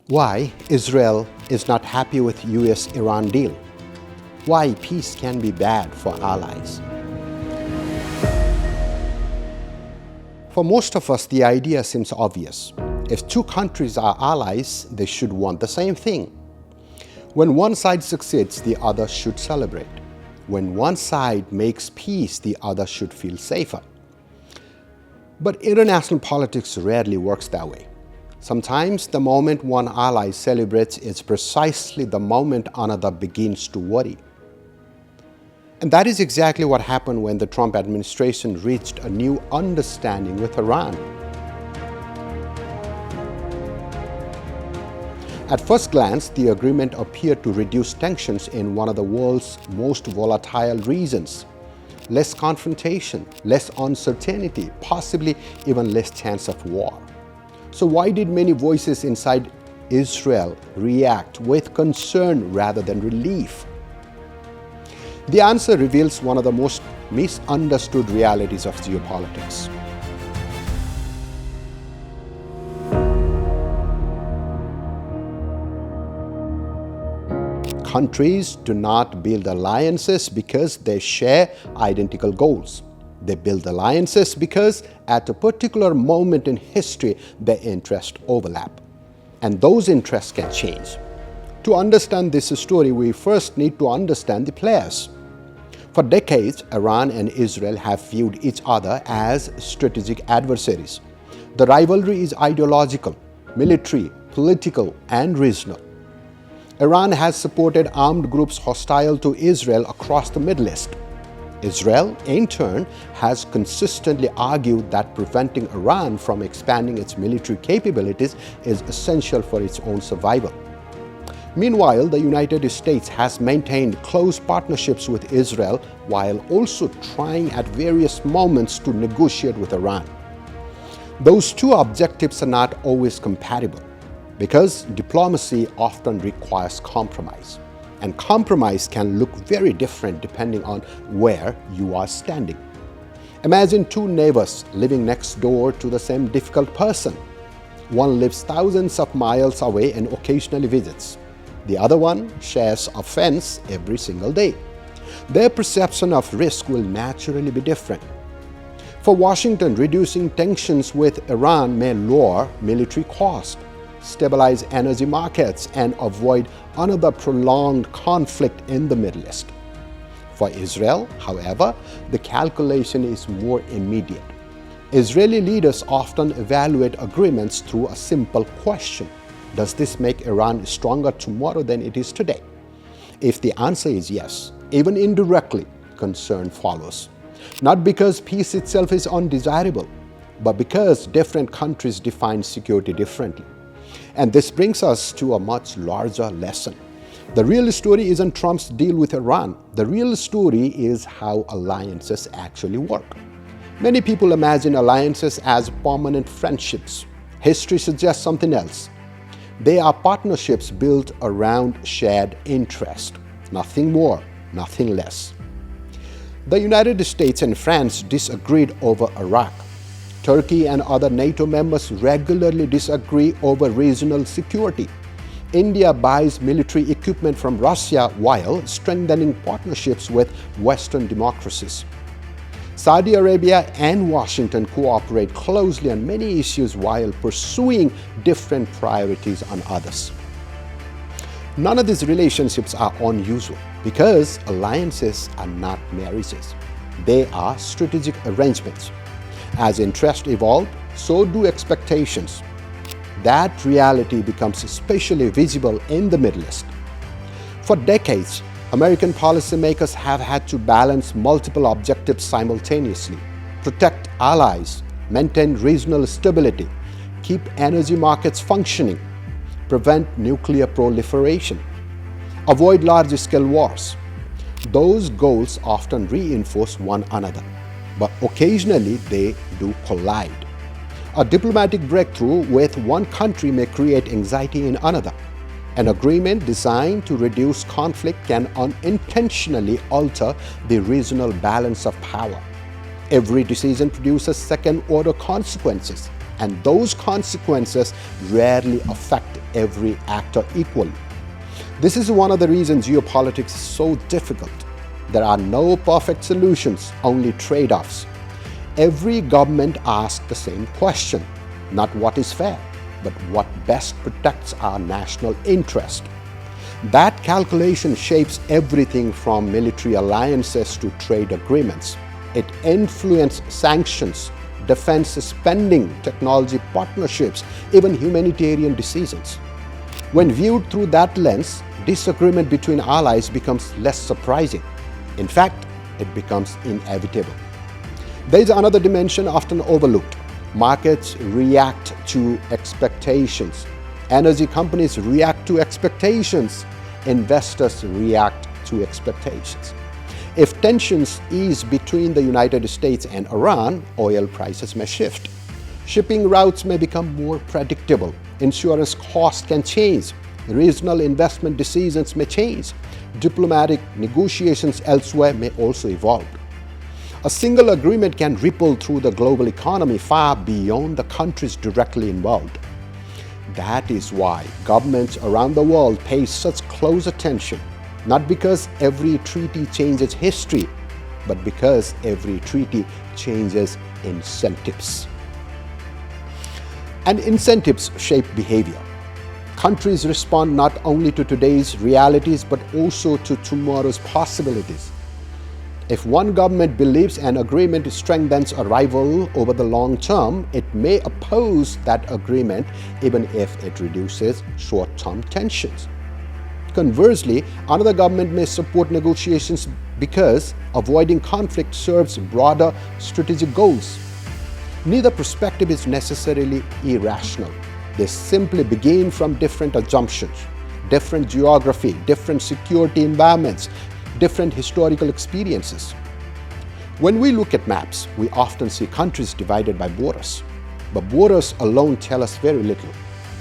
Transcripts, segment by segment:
Why Israel is not happy with U.S Iran deal. Why peace can be bad for allies. For most of us, the idea seems obvious. If two countries are allies, they should want the same thing. When one side succeeds, the other should celebrate. When one side makes peace, the other should feel safer. But international politics rarely works that way. Sometimes the moment one ally celebrates is precisely the moment another begins to worry. And that is exactly what happened when the Trump administration reached a new understanding with Iran. At first glance, the agreement appeared to reduce tensions in one of the world's most volatile regions. Less confrontation, less uncertainty, possibly even less chance of war. So why did many voices inside Israel react with concern rather than relief? The answer reveals one of the most misunderstood realities of geopolitics. Countries do not build alliances because they share identical goals. They build alliances because at a particular moment in history, their interests overlap. And those interests can change. To understand this story, we first need to understand the players. For decades, Iran and Israel have viewed each other as strategic adversaries. The rivalry is ideological, military, political, and regional. Iran has supported armed groups hostile to Israel across the Middle East. Israel, in turn, has consistently argued that preventing Iran from expanding its military capabilities is essential for its own survival. Meanwhile, the United States has maintained close partnerships with Israel while also trying at various moments to negotiate with Iran. Those two objectives are not always compatible because diplomacy often requires compromise. And compromise can look very different depending on where you are standing. Imagine two neighbors living next door to the same difficult person. One lives thousands of miles away and occasionally visits. The other one shares a fence every single day. Their perception of risk will naturally be different. For Washington, reducing tensions with Iran may lower military costs, stabilize energy markets, and avoid another prolonged conflict in the Middle East. For Israel, however, the calculation is more immediate. Israeli leaders often evaluate agreements through a simple question: does this make Iran stronger tomorrow than it is today? If the answer is yes, even indirectly, concern follows. Not because peace itself is undesirable, but because different countries define security differently. And this brings us to a much larger lesson. The real story isn't Trump's deal with Iran. The real story is how alliances actually work. Many people imagine alliances as permanent friendships. History suggests something else. They are partnerships built around shared interest. Nothing more, nothing less. The United States and France disagreed over Iraq. Turkey and other NATO members regularly disagree over regional security. India buys military equipment from Russia while strengthening partnerships with Western democracies. Saudi Arabia and Washington cooperate closely on many issues while pursuing different priorities on others. None of these relationships are unusual because alliances are not marriages. They are strategic arrangements. As interests evolve, so do expectations. That reality becomes especially visible in the Middle East. For decades, American policymakers have had to balance multiple objectives simultaneously: protect allies, maintain regional stability, keep energy markets functioning, prevent nuclear proliferation, avoid large-scale wars. Those goals often reinforce one another, but occasionally they do collide. A diplomatic breakthrough with one country may create anxiety in another. An agreement designed to reduce conflict can unintentionally alter the regional balance of power. Every decision produces second-order consequences. and those consequences rarely affect every actor equally. This is one of the reasons geopolitics is so difficult. There are no perfect solutions, only trade-offs. Every government asks the same question, not what is fair, but what best protects our national interest. That calculation shapes everything from military alliances to trade agreements. It influences sanctions, defense spending, technology partnerships, even humanitarian decisions. When viewed through that lens, disagreement between allies becomes less surprising. In fact, it becomes inevitable. There is another dimension often overlooked. Markets react to expectations. Energy companies react to expectations. Investors react to expectations. If tensions ease between the United States and Iran, oil prices may shift. Shipping routes may become more predictable. Insurance costs can change. Regional investment decisions may change. Diplomatic negotiations elsewhere may also evolve. A single agreement can ripple through the global economy far beyond the countries directly involved. That is why governments around the world pay such close attention, not because every treaty changes history, but because every treaty changes incentives. And incentives shape behavior. Countries respond not only to today's realities, but also to tomorrow's possibilities. If one government believes an agreement strengthens a rival over the long term, it may oppose that agreement even if it reduces short-term tensions. Conversely, another government may support negotiations because avoiding conflict serves broader strategic goals. Neither perspective is necessarily irrational. They simply begin from different assumptions, different geography, different security environments, different historical experiences. When we look at maps, we often see countries divided by borders. But borders alone tell us very little.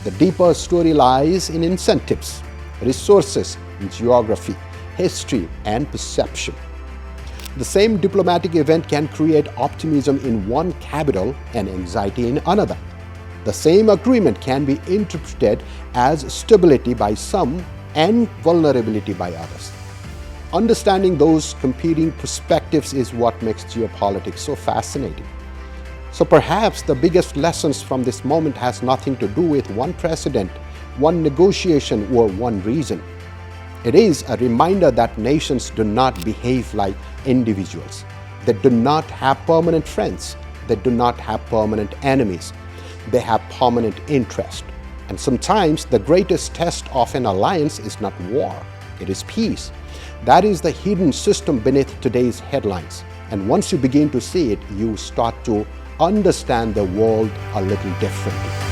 The deeper story lies in incentives, resources, geography, history, and perception. The same diplomatic event can create optimism in one capital and anxiety in another. The same agreement can be interpreted as stability by some and vulnerability by others. Understanding those competing perspectives is what makes geopolitics so fascinating. So perhaps the biggest lessons from this moment has nothing to do with one precedent, one negotiation, or one reason. It is a reminder that nations do not behave like individuals. They do not have permanent friends. They do not have permanent enemies. They have permanent interest. And sometimes the greatest test of an alliance is not war, it is peace. That is the hidden system beneath today's headlines. And once you begin to see it, you start to understand the world a little differently.